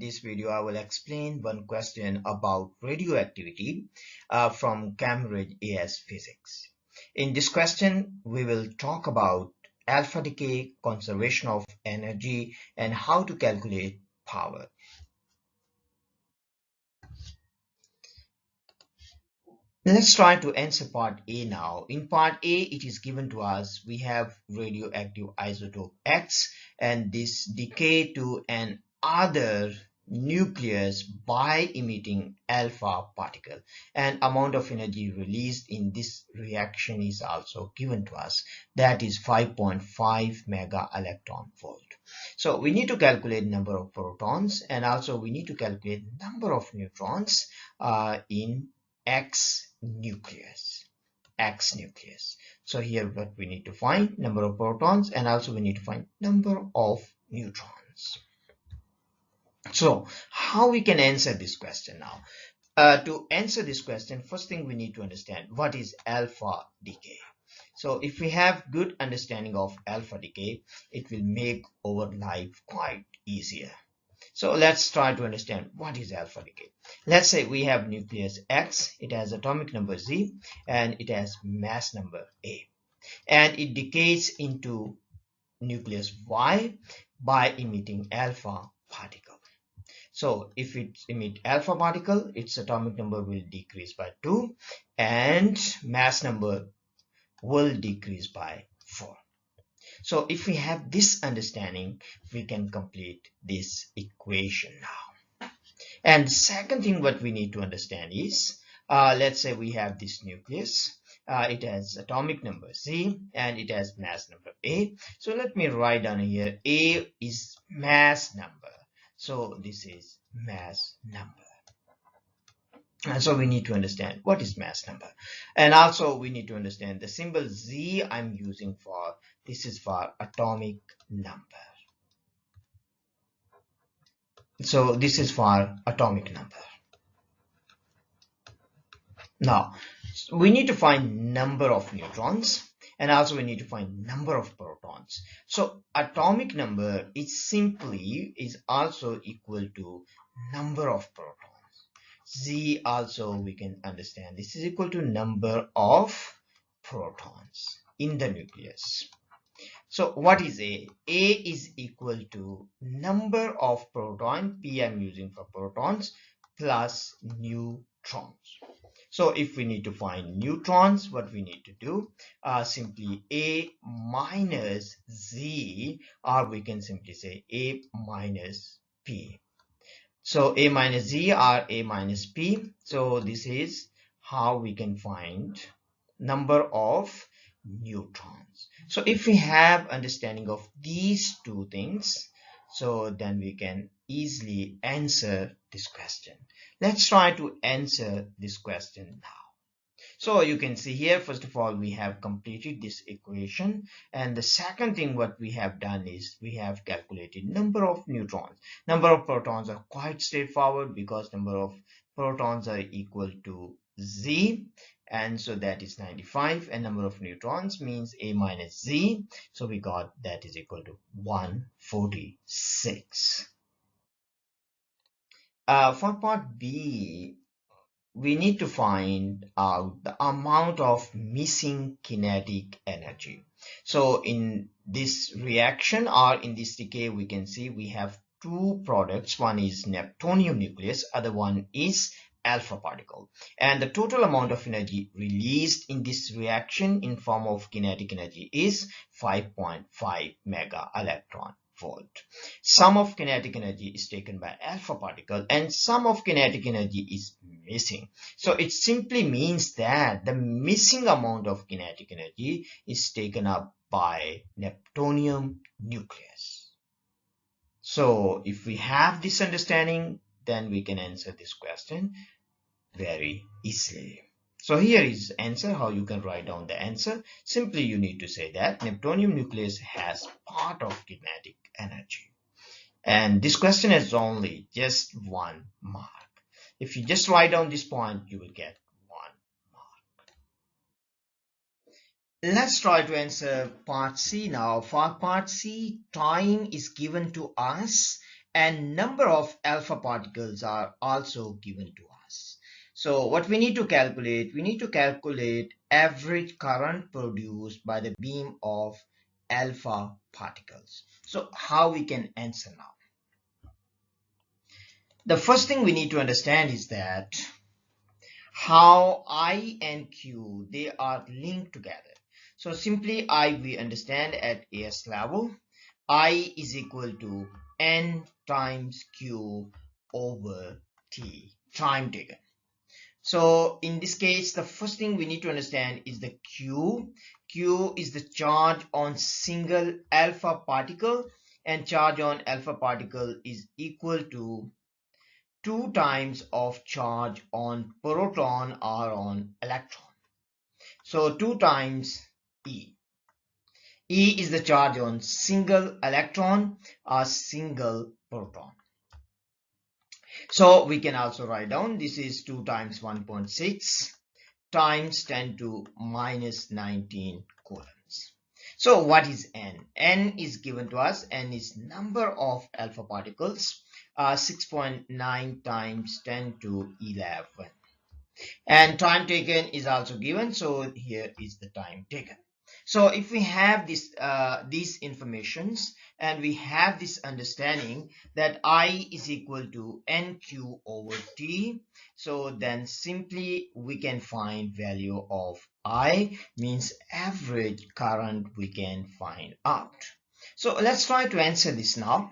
this video, I will explain one question about radioactivity from Cambridge AS Physics. In this question, we will talk about alpha decay, conservation of energy, and how to calculate power. Let's try to answer part A now. In part A, it is given to us, we have radioactive isotope X, and this decay to an other nucleus by emitting alpha particle, and amount of energy released in this reaction is also given to us, that is 5.5 mega electron volt. So we need to calculate number of protons, and also we need to calculate number of neutrons in X nucleus. So here what we need to find, number of protons, and also we need to find number of neutrons. So how we can answer this question now? To answer this question, first thing we need to understand what is alpha decay. So if we have good understanding of alpha decay, it will make our life quite easier. So let's try to understand what is alpha decay. Let's say we have nucleus X, it has atomic number Z, and it has mass number A. And it decays into nucleus Y by emitting alpha particle. So if it emits alpha particle, its atomic number will decrease by 2 and mass number will decrease by 4. So if we have this understanding, we can complete this equation now. And the second thing what we need to understand is, let's say we have this nucleus. It has atomic number Z and it has mass number A. So let me write down here, A is mass number. So this is mass number. And so we need to understand what is mass number. And also we need to understand the symbol Z I'm using for, this is for atomic number. So this is for atomic number. Now we need to find number of neutrons, and also we need to find number of protons. So atomic number is also equal to number of protons. Z also we can understand, this is equal to number of protons in the nucleus. So what is A? A is equal to number of protons, P I'm using for protons, plus neutrons. So if we need to find neutrons, what we need to do, simply A minus Z, or we can simply say A minus P. So A minus Z or A minus P. So this is how we can find number of neutrons. So if we have understanding of these two things, so then we can easily answer this question. Let's try to answer this question now. So you can see here, first of all, we have completed this equation, and the second thing what we have done is we have calculated number of neutrons. Number of protons are quite straightforward because number of protons are equal to Z, and so that is 95, and number of neutrons means A minus Z, so we got that is equal to 146. For part B, we need to find out the amount of missing kinetic energy. So in this reaction or in this decay, we can see we have two products. One is neptunium nucleus, other one is alpha particle. And the total amount of energy released in this reaction in form of kinetic energy is 5.5 mega electron volt. Some of kinetic energy is taken by alpha particle and some of kinetic energy is missing. So it simply means that the missing amount of kinetic energy is taken up by neptunium nucleus. So if we have this understanding, then we can answer this question very easily. So here is answer, how you can write down the answer. Simply you need to say that neptunium nucleus has part of kinetic energy. And this question has only just 1 mark. If you just write down this point, you will get 1 mark. Let's try to answer part C now. For part C, time is given to us and number of alpha particles are also given to us. So what we need to calculate, we need to calculate average current produced by the beam of alpha particles. So how we can answer now? The first thing we need to understand is that how I and Q, they are linked together. So simply I, we understand at AS level, I is equal to N times Q over T, time taken. So in this case, the first thing we need to understand is the Q. Q is the charge on single alpha particle, and charge on alpha particle is equal to 2 times of charge on proton or on electron. So 2 times E. E is the charge on single electron or single proton. So we can also write down this is 2 times 1.6 times 10 to minus 19 coulombs. So what is N? N is given to us. N is number of alpha particles, 6.9 times 10 to 11. And time taken is also given. So here is the time taken. So if we have this these informations and we have this understanding that I is equal to NQ over T, so then simply we can find value of I, means average current we can find out. So let's try to answer this now.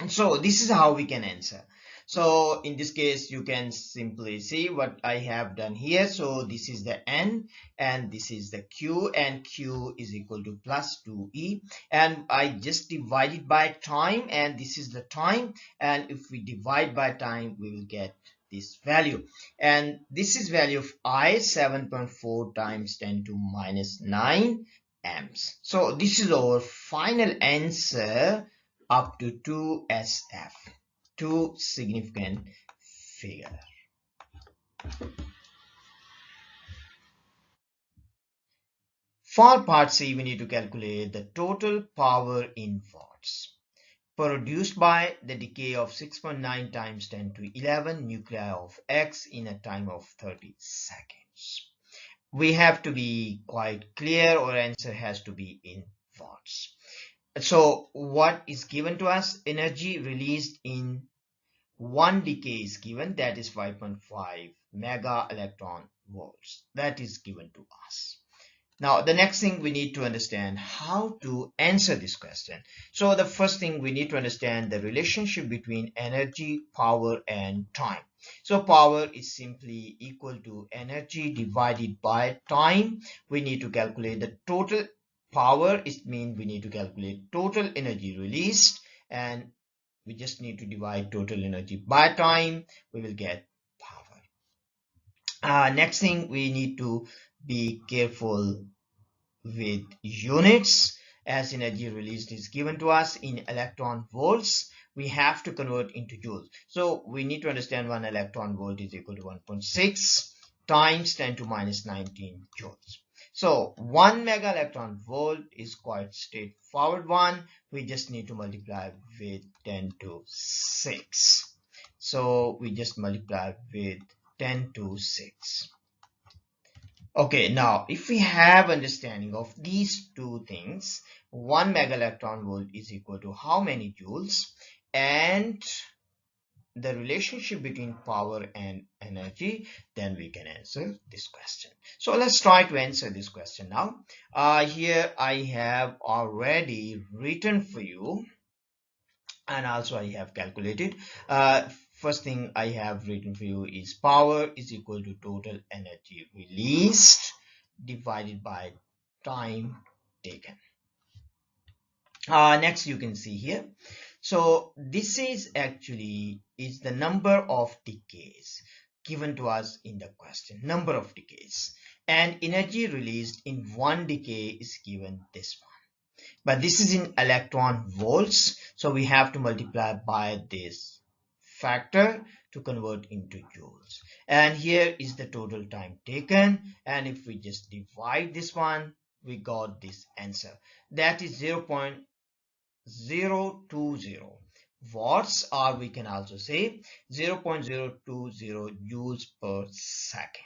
So this is how we can answer. So in this case, you can simply see what I have done here. So this is the N and this is the Q, and Q is equal to plus 2E, and I just divide it by time, and this is the time, and if we divide by time we will get this value, and this is value of I, 7.4 times 10 to minus 9 amps. So this is our final answer up to 2 SF, 2 significant figure. For part C, we need to calculate the total power in watts produced by the decay of 6.9 times 10 to 11 nuclei of X in a time of 30 seconds. We have to be quite clear, our answer has to be in watts. So what is given to us? Energy released in one decay is given, that is 5.5 mega electron volts. That is given to us. Now the next thing we need to understand how to answer this question. So the first thing we need to understand the relationship between energy, power and time. So power is simply equal to energy divided by time. We need to calculate the total power. It means we need to calculate total energy released, and we just need to divide total energy by time. We will get power. Next thing we need to be careful with units, as energy released is given to us in electron volts. We have to convert into joules. So we need to understand 1 electron volt is equal to 1.6 times 10 to minus 19 joules. So 1 mega electron volt is quite straightforward one. We just need to multiply with 10 to 6. So we just multiply with 10 to 6. Okay, now if we have understanding of these two things, 1 mega electron volt is equal to how many joules, and the relationship between power and energy, then we can answer this question. So let's try to answer this question now. Here I have already written for you, and also I have calculated. First thing I have written for you is power is equal to total energy released divided by time taken. Next you can see here. So this is actually is the number of decays given to us in the question, number of decays, and energy released in one decay is given this one. But this is in electron volts, so we have to multiply by this factor to convert into joules. And here is the total time taken, and if we just divide this one, we got this answer, that is 0.020. watts, or we can also say 0.020 joules per second.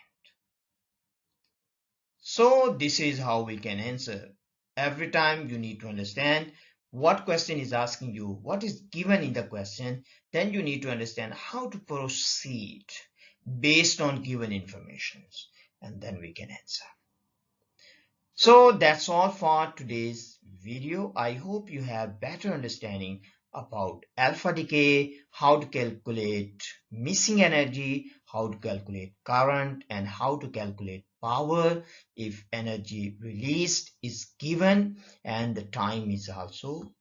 So this is how we can answer. Every time you need to understand what question is asking you, what is given in the question, then you need to understand how to proceed based on given information, and then we can answer. So that's all for today's video. I hope you have better understanding about alpha decay, how to calculate missing energy, how to calculate current, and how to calculate power if energy released is given and the time is also